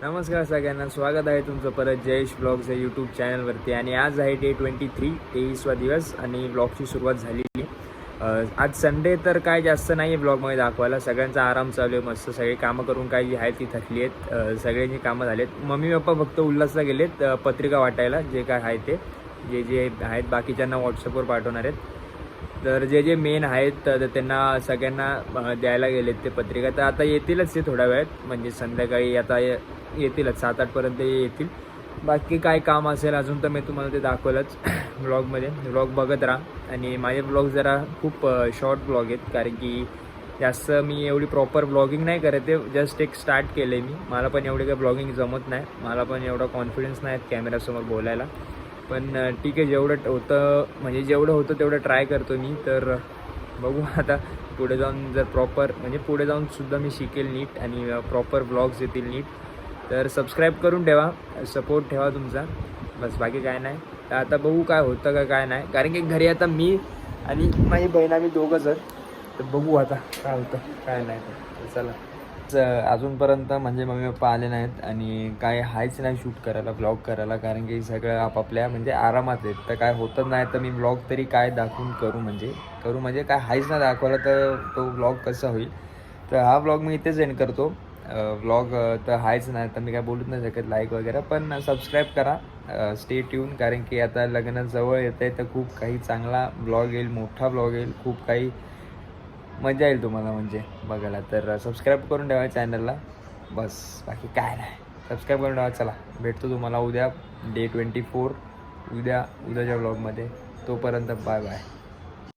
नमस्कार सगळ्यांना, स्वागत आहे तुमचं परत जयेश ब्लॉग्स या यूट्यूब चॅनलवरती. आणि आज आहे डे 23, 23वा दिवस आणि ब्लॉगची सुरुवात झालेली. आज संडे तर काय जास्त नाही आहे ब्लॉगमध्ये दाखवायला. सगळ्यांचा आराम चालू आहे, मस्त सगळे कामं करून काय जी आहे ती थकली आहेत. सगळ्यांची कामं झाली आहेत. मम्मी पप्पा फक्त उल्हासला गेलेत पत्रिका वाटायला, जे काय आहे ते जे आहेत बाकीच्यांना व्हॉट्सअपवर पाठवणार आहेत. तर जे मेन आहेत तर त्यांना सगळ्यांना द्यायला गेलेत ते पत्रिका. तर आता येतीलच ते थोड्या वेळात, म्हणजे संध्याकाळी आता येतीलच 7-8पर्यंत येतील. बाकी काय काम असेल अजून तर मी तुम्हाला ते दाखवलंच ब्लॉगमध्ये. ब्लॉग बघत राहा. आणि माझे ब्लॉग जरा खूप शॉर्ट ब्लॉग आहेत, कारण की जास्त मी एवढी प्रॉपर ब्लॉगिंग नाही करत आहे. जस्ट एक स्टार्ट केलं आहे मी. मला पण एवढे काही ब्लॉगिंग जमत नाही, मला पण एवढा कॉन्फिडन्स नाही कॅमेऱ्यासमोर बोलायला. पण ठीक आहे, जेवढं होतं म्हणजे जेवढं होतं तेवढं ट्राय करतो मी. तर बघू आता पुढे जाऊन, जर प्रॉपर म्हणजे पुढे जाऊन सुद्धा मी शिकेल नीट आणि प्रॉपर ब्लॉग्स येतील नीट. तर सबस्क्राईब करून ठेवा, सपोर्ट ठेवा तुमचा, बस बाकी काय नाही. तर आता बघू काय होतं का काय नाही, कारण की घरी आता मी आणि माझी बहीण आम्ही दोघंच आहेत. तर बघू आता काय होतं काय नाही. तर चला. अजूनपर्यंत म्हणजे मम्मी पप्पा आले नाहीत आणि काय हायच नाही शूट करायला, ब्लॉग करायला, कारण की सगळं आपापल्या म्हणजे आरामात आहेत. तर काय होतच नाही, तर मी ब्लॉग तरी काय दाखवून करू म्हणजे काय हायच नाही दाखवला तर तो ब्लॉग कसा होईल. तर हा ब्लॉग मी इथेच एंड करतो. ब्लॉग तर हायच नाही तर मी काय बोलूच नाही शकत लाईक वगैरे. पण सबस्क्राईब करा, स्टे ट्यून, कारण की आता लग्न जवळ येतं आहे. तर खूप काही चांगला ब्लॉग येईल, मोठा ब्लॉग येईल, खूप काही मजा येईल तुम्हाला म्हणजे बघायला. तर सबस्क्राईब करून ठेवा चॅनलला, बस बाकी काय नाही. सबस्क्राईब करून ठेवा. चला, भेटतो तुम्हाला उद्या डे 24 उद्याच्या ब्लॉगमध्ये. तोपर्यंत बाय बाय.